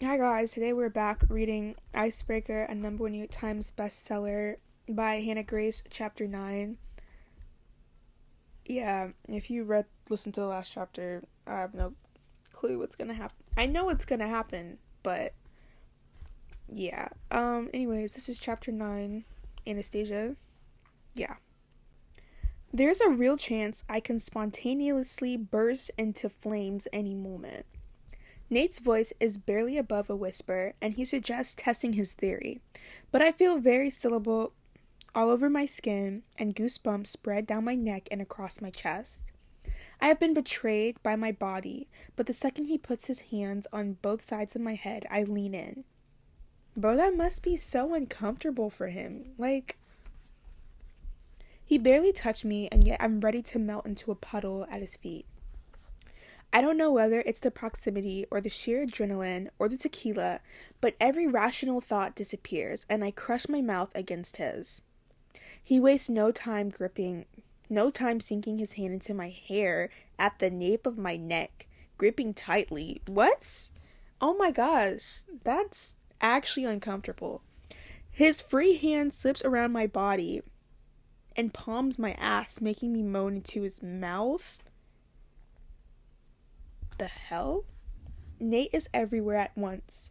Hi guys, today we're back reading IceBreaker, a #1 New York Times bestseller by Hannah Grace, Chapter 9. Yeah, if you listened to the last chapter, I have no clue what's gonna happen. I know what's gonna happen, but yeah. Anyways, this is Chapter 9, Anastasia. Yeah. There's a real chance I can spontaneously burst into flames any moment. Nate's voice is barely above a whisper, and he suggests testing his theory. But I feel very syllable all over my skin, and goosebumps spread down my neck and across my chest. I have been betrayed by my body, but the second he puts his hands on both sides of my head, I lean in. Bro, that must be so uncomfortable for him. He barely touched me, and yet I'm ready to melt into a puddle at his feet. I don't know whether it's the proximity or the sheer adrenaline or the tequila, but every rational thought disappears and I crush my mouth against his. He wastes no time sinking his hand into my hair at the nape of my neck, gripping tightly. What? Oh my gosh, that's actually uncomfortable. His free hand slips around my body and palms my ass, making me moan into his mouth. The hell? Nate is everywhere at once.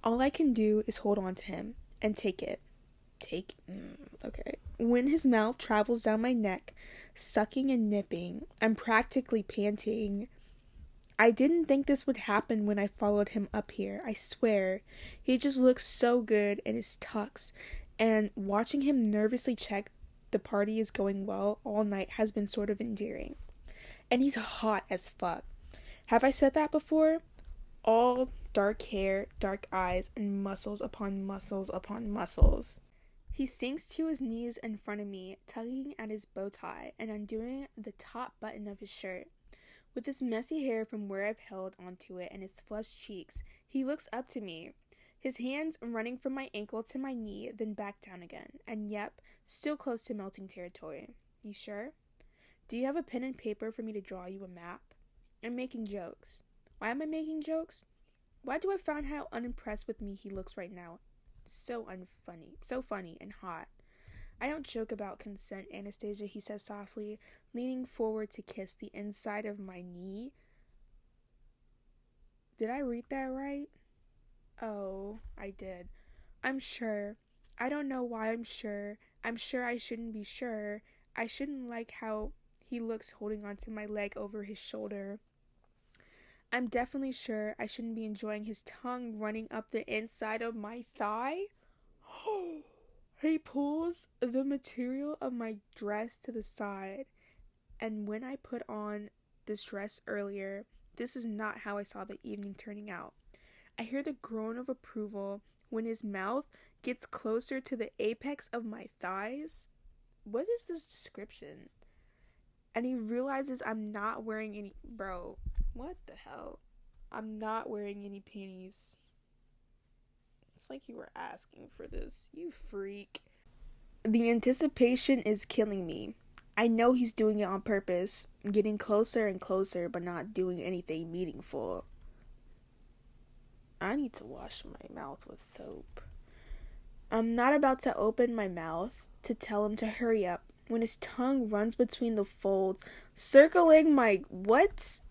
All I can do is hold on to him and take it. Okay. When his mouth travels down my neck, sucking and nipping, I'm practically panting. I didn't think this would happen when I followed him up here, I swear. He just looks so good in his tux, and watching him nervously check the party is going well all night has been sort of endearing. And he's hot as fuck. Have I said that before? All dark hair, dark eyes, and muscles upon muscles upon muscles. He sinks to his knees in front of me, tugging at his bow tie and undoing the top button of his shirt. With his messy hair from where I've held onto it and his flushed cheeks, he looks up to me, his hands running from my ankle to my knee, then back down again, and yep, still close to melting territory. You sure? Do you have a pen and paper for me to draw you a map? I'm making jokes. Why am I making jokes? Why do I find how unimpressed with me he looks right now? So unfunny. So funny and hot. I don't joke about consent, Anastasia, he says softly, leaning forward to kiss the inside of my knee. Did I read that right? Oh, I did. I'm sure. I don't know why I'm sure. I'm sure I shouldn't be sure. I shouldn't like how he looks holding onto my leg over his shoulder. I'm definitely sure I shouldn't be enjoying his tongue running up the inside of my thigh. He pulls the material of my dress to the side, and when I put on this dress earlier, this is not how I saw the evening turning out. I hear the groan of approval when his mouth gets closer to the apex of my thighs. What is this description? And he realizes I'm not wearing any... Bro, what the hell? I'm not wearing any panties. It's like you were asking for this, you freak. The anticipation is killing me. I know he's doing it on purpose, getting closer and closer, but not doing anything meaningful. I need to wash my mouth with soap. I'm not about to open my mouth to tell him to hurry up when his tongue runs between the folds, circling my... What?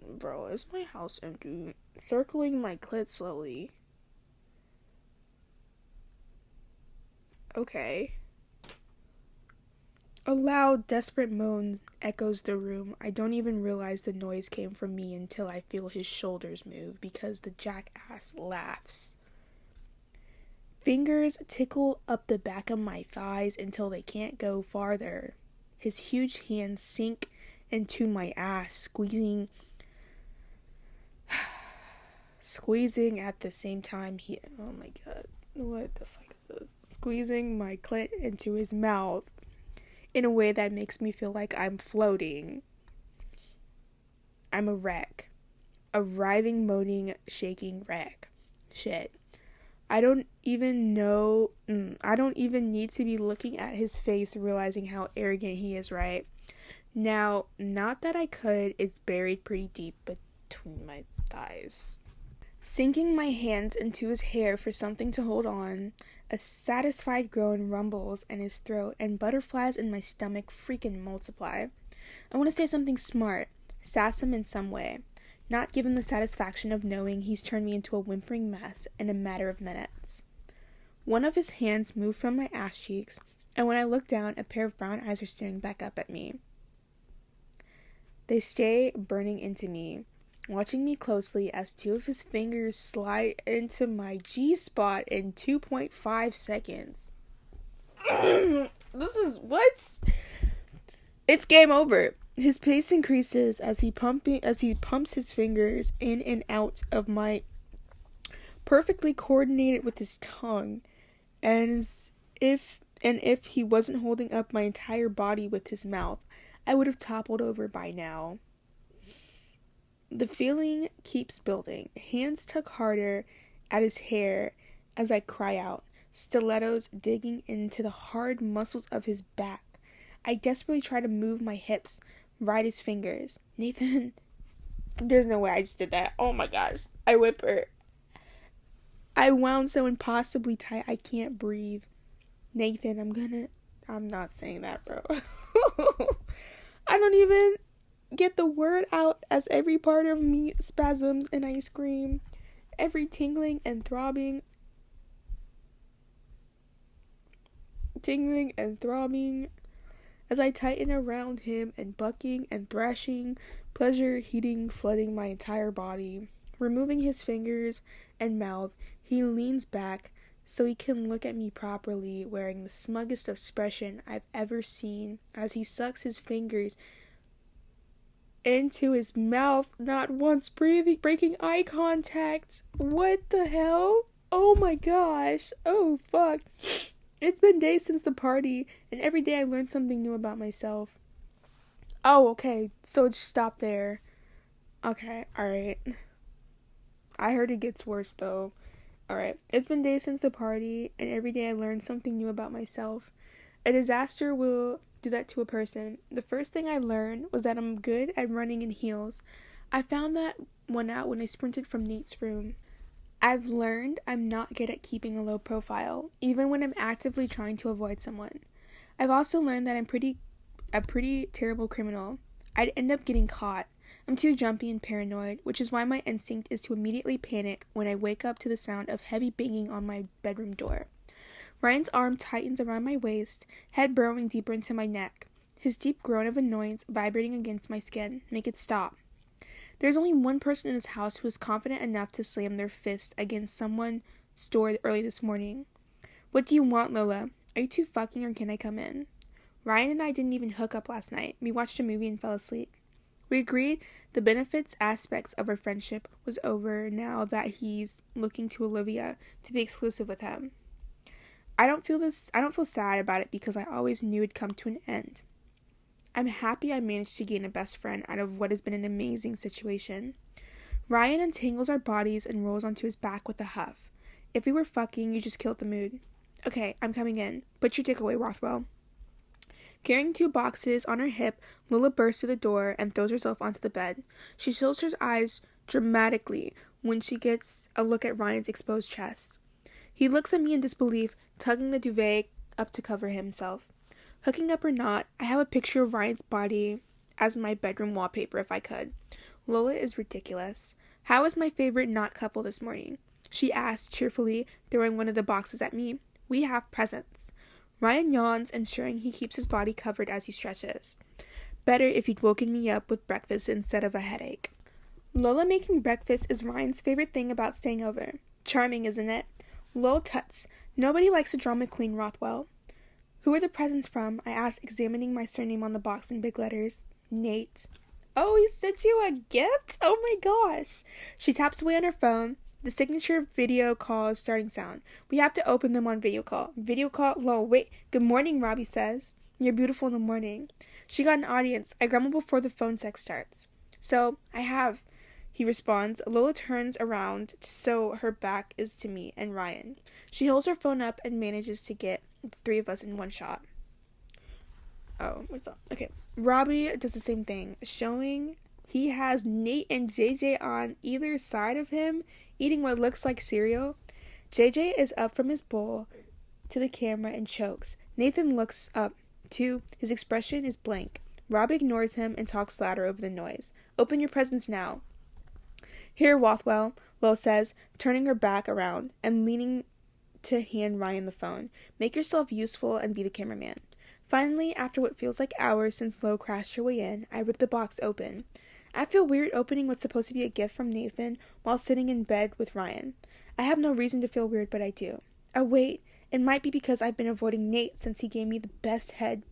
Bro, is my house empty? Circling my clit slowly. Okay. A loud, desperate moan echoes the room. I don't even realize the noise came from me until I feel his shoulders move because the jackass laughs. Fingers tickle up the back of my thighs until they can't go farther. His huge hands sink into my ass, squeezing at the same time oh my god, what the fuck is this? Squeezing my clit into his mouth in a way that makes me feel like I'm floating. I'm a wreck. A writhing, moaning, shaking wreck. Shit. I don't even need to be looking at his face, realizing how arrogant he is, right? Now, not that I could, it's buried pretty deep between my thighs. Sinking my hands into his hair for something to hold on, a satisfied groan rumbles in his throat, and butterflies in my stomach freaking multiply. I want to say something smart, sass him in some way, not give him the satisfaction of knowing he's turned me into a whimpering mess in a matter of minutes. One of his hands moved from my ass cheeks, and when I look down, a pair of brown eyes are staring back up at me. They stay burning into me, watching me closely as two of his fingers slide into my G-spot in 2.5 seconds. This is what? It's game over. His pace increases as he pumps his fingers in and out of my perfectly coordinated with his tongue, and if he wasn't holding up my entire body with his mouth, I would have toppled over by now. The feeling keeps building. Hands tug harder at his hair as I cry out, stilettos digging into the hard muscles of his back. I desperately try to move my hips, ride his fingers. Nathan, there's no way I just did that. Oh my gosh. I whimper. I wound so impossibly tight I can't breathe. Nathan, I'm not saying that, bro. I don't even get the word out as every part of me spasms and I scream. Every tingling and throbbing as I tighten around him and bucking and thrashing, pleasure heating flooding my entire body. Removing his fingers and mouth, he leans back so he can look at me properly, wearing the smuggest expression I've ever seen as he sucks his fingers into his mouth, not once breaking eye contact. What the hell? Oh my gosh. Oh fuck. It's been days since the party, and every day I learn something new about myself. Oh, okay. So just stop there. Okay, alright. I heard it gets worse though. Alright. It's been days since the party, and every day I learn something new about myself. A disaster will do that to a person. The first thing I learned was that I'm good at running in heels. I found that one out when I sprinted from Nate's room. I've learned I'm not good at keeping a low profile, even when I'm actively trying to avoid someone. I've also learned that I'm a pretty terrible criminal. I'd end up getting caught. I'm too jumpy and paranoid, which is why my instinct is to immediately panic when I wake up to the sound of heavy banging on my bedroom door. Ryan's arm tightens around my waist, head burrowing deeper into my neck. His deep groan of annoyance vibrating against my skin. Make it stop. There's only one person in this house who is confident enough to slam their fist against someone's door early this morning. What do you want, Lola? Are you two fucking or can I come in? Ryan and I didn't even hook up last night. We watched a movie and fell asleep. We agreed the benefits aspects of our friendship was over now that he's looking to Olivia to be exclusive with him. I don't feel sad about it because I always knew it'd come to an end. I'm happy I managed to gain a best friend out of what has been an amazing situation. Ryan untangles our bodies and rolls onto his back with a huff. If we were fucking, you just killed the mood. Okay, I'm coming in. Put your dick away, Rothwell. Carrying 2 boxes on her hip, Lola bursts through the door and throws herself onto the bed. She tilts her eyes dramatically when she gets a look at Ryan's exposed chest. He looks at me in disbelief, tugging the duvet up to cover himself. Hooking up or not, I have a picture of Ryan's body as my bedroom wallpaper if I could. Lola is ridiculous. How is my favorite not couple this morning? She asked cheerfully, throwing one of the boxes at me. We have presents. Ryan yawns, ensuring he keeps his body covered as he stretches. Better if he'd woken me up with breakfast instead of a headache. Lola making breakfast is Ryan's favorite thing about staying over. Charming, isn't it? Lol tuts. Nobody likes a drama queen, Rothwell. Who are the presents from? I asked, examining my surname on the box in big letters. Nate. Oh, he sent you a gift? Oh my gosh. She taps away on her phone. The signature video call is starting sound. We have to open them on video call. Video call? Lol, wait. Good morning, Robbie says. You're beautiful in the morning. She got an audience. I grumble before the phone sex starts. So, I have. He responds. Lola turns around so her back is to me and Ryan. She holds her phone up and manages to get the 3 of us in one shot. Oh, what's up? Okay. Robbie does the same thing, showing He has Nate and JJ on either side of him, eating what looks like cereal. JJ is up from his bowl to the camera and chokes. Nathan looks up, too. His expression is blank. Rob ignores him and talks louder over the noise. Open your presents now. Here, Rothwell, Lil says, turning her back around and leaning to hand Ryan the phone. Make yourself useful and be the cameraman. Finally, after what feels like hours since Lo crashed her way in, I rip the box open. I feel weird opening what's supposed to be a gift from Nathan while sitting in bed with Ryan. I have no reason to feel weird, but I do. Oh wait, it might be because I've been avoiding Nate since he gave me the best head.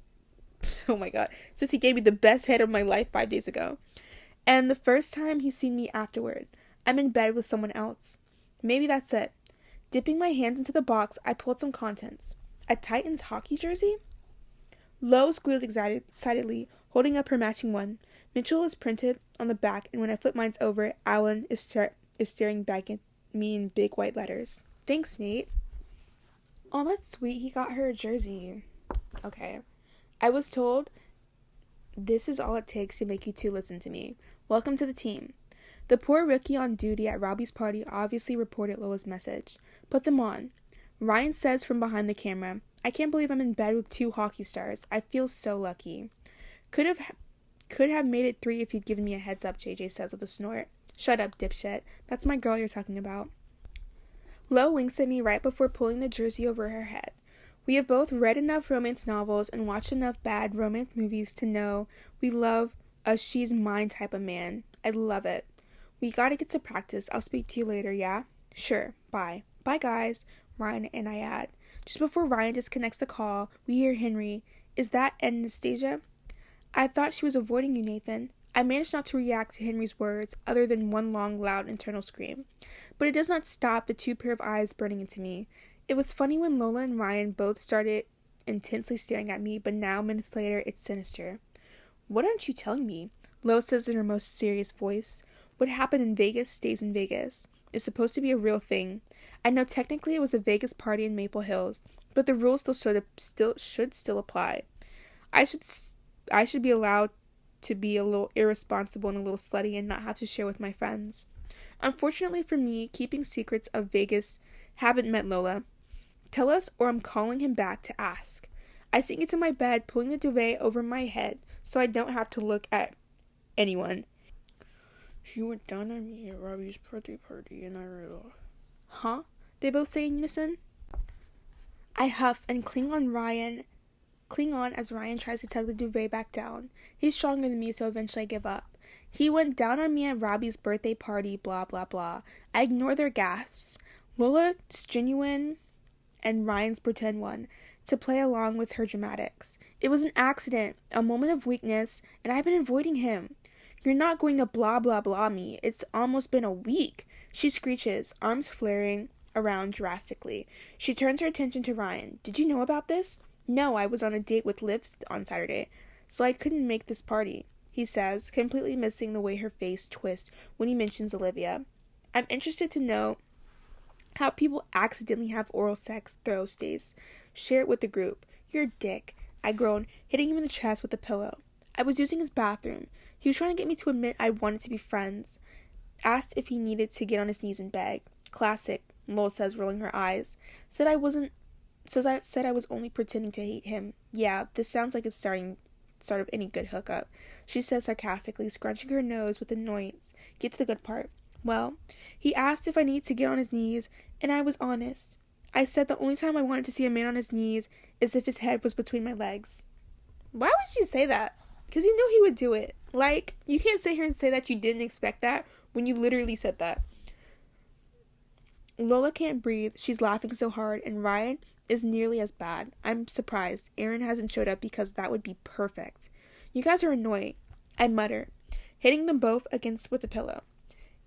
Oh my god, since he gave me the best head of my life 5 days ago. And the first time he's seen me afterward, I'm in bed with someone else. Maybe that's it. Dipping my hands into the box, I pulled some contents. A Titans hockey jersey? Lo squeals excitedly, holding up her matching one. Mitchell is printed on the back, and when I flip mine over, Alan is staring back at me in big white letters. Thanks, Nate. Oh, that's sweet. He got her a jersey. Okay. I was told this is all it takes to make you two listen to me. Welcome to the team. The poor rookie on duty at Robbie's party obviously reported Lola's message. Put them on. Ryan says from behind the camera, I can't believe I'm in bed with 2 hockey stars. I feel so lucky. Could have made it 3 if you'd given me a heads up, JJ says with a snort. Shut up, dipshit. That's my girl you're talking about. Lo winks at me right before pulling the jersey over her head. We have both read enough romance novels and watched enough bad romance movies to know we love a she's mine type of man. I love it. We gotta get to practice. I'll speak to you later, yeah? Sure. Bye. Bye, guys. Ryan and I add. Just before Ryan disconnects the call, we hear Henry. Is that Anastasia? I thought she was avoiding you, Nathan. I managed not to react to Henry's words, other than one long, loud internal scream. But it does not stop the 2 pair of eyes burning into me. It was funny when Lola and Ryan both started intensely staring at me, but now, minutes later, it's sinister. What aren't you telling me? Lo says in her most serious voice. What happened in Vegas stays in Vegas. It's supposed to be a real thing. I know technically it was a Vegas party in Maple Hills, but the rules should still apply. I should be allowed to be a little irresponsible and a little slutty and not have to share with my friends. Unfortunately for me, keeping secrets of Vegas haven't met Lola. Tell us or I'm calling him back to ask. I sink into my bed, pulling the duvet over my head so I don't have to look at anyone. She went down on me at Robbie's birthday party and I realized. Huh? They both say in unison. I huff and cling on as Ryan tries to tug the duvet back down. He's stronger than me, so eventually I give up. He went down on me at Robbie's birthday party, blah, blah, blah. I ignore their gasps. Lola's genuine and Ryan's pretend one, to play along with her dramatics. It was an accident, a moment of weakness, and I've been avoiding him. You're not going to blah, blah, blah me. It's almost been a week. She screeches, arms flaring around drastically. She turns her attention to Ryan. Did you know about this? No, I was on a date with Lips on Saturday, so I couldn't make this party, he says, completely missing the way her face twists when he mentions Olivia. I'm interested to know how people accidentally have oral sex, stays. Share it with the group. You're a dick, I groaned, hitting him in the chest with a pillow. I was using his bathroom. He was trying to get me to admit I wanted to be friends. Asked if he needed to get on his knees and beg. Classic, Lowell says, rolling her eyes. Said I was only pretending to hate him. Yeah, this sounds like it's start of any good hookup, she says sarcastically, scrunching her nose with annoyance. Get to the good part. Well, he asked if I need to get on his knees, and I was honest. I said the only time I wanted to see a man on his knees is if his head was between my legs. Why would you say that? Because you know he would do it. Like, you can't sit here and say that you didn't expect that when you literally said that. Lola can't breathe. She's laughing so hard, and Ryan is nearly as bad. I'm surprised Aaron hasn't showed up because that would be perfect. You guys are annoying, I mutter, hitting them both against with a pillow.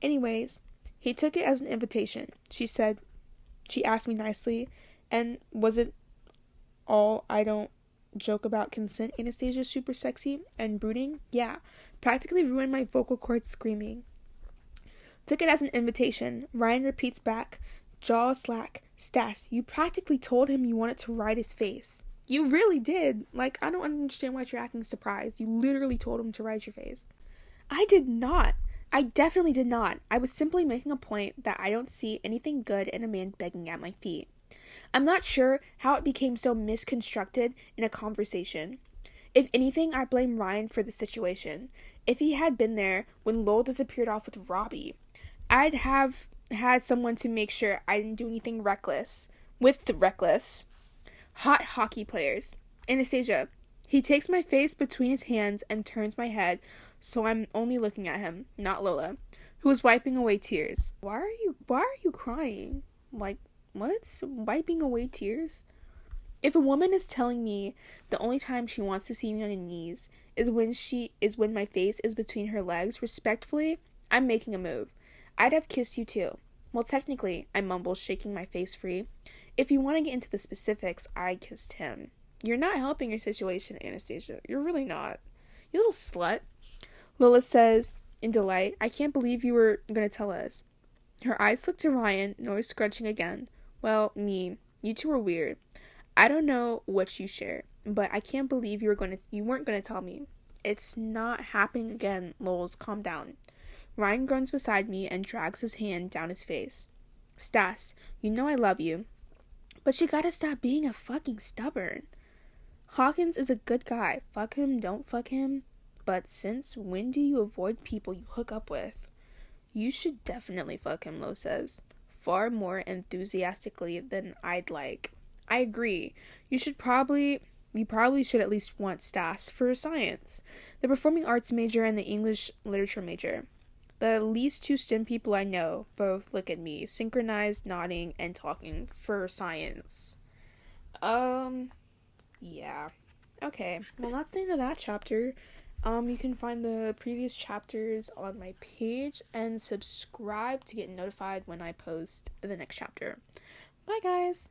Anyways, he took it as an invitation. She asked me nicely, and was it all I don't joke about consent? Anastasia's super sexy and brooding? Yeah, practically ruined my vocal cords screaming. Took it as an invitation. Ryan repeats back, jaw slack. Stas, you practically told him you wanted to ride his face. You really did. Like, I don't understand why you're acting surprised. You literally told him to ride your face. I did not. I definitely did not. I was simply making a point that I don't see anything good in a man begging at my feet. I'm not sure how it became so misconstructed in a conversation. If anything, I blame Ryan for the situation. If he had been there when Lowell disappeared off with Robbie, I'd have had someone to make sure I didn't do anything reckless. With the reckless. Hot hockey players. Anastasia. He takes my face between his hands and turns my head so I'm only looking at him, not Lola, who is wiping away tears. Why are you crying? Like, what? Wiping away tears? If a woman is telling me the only time she wants to see me on her knees is when my face is between her legs, respectfully, I'm making a move. I'd have kissed you too. Well, technically, I mumble, shaking my face free. If you want to get into the specifics, I kissed him. You're not helping your situation, Anastasia. You're really not. You little slut. Lola says, in delight, I can't believe you were going to tell us. Her eyes look to Ryan, nose scrunching again. Well, me. You two are weird. I don't know what you share, but I can't believe you weren't going to tell me. It's not happening again, Lols. Calm down. Ryan groans beside me and drags his hand down his face. Stas, you know I love you, but you gotta stop being a fucking stubborn. Hawkins is a good guy. Fuck him, don't fuck him. But since when do you avoid people you hook up with? You should definitely fuck him, Lo says, far more enthusiastically than I'd like. I agree. You probably should at least want Stas for science, the performing arts major and the English literature major. The least two STEM people I know both look at me, synchronized, nodding, and talking for science. Yeah. Okay, well, that's the end of that chapter. You can find the previous chapters on my page and subscribe to get notified when I post the next chapter. Bye, guys!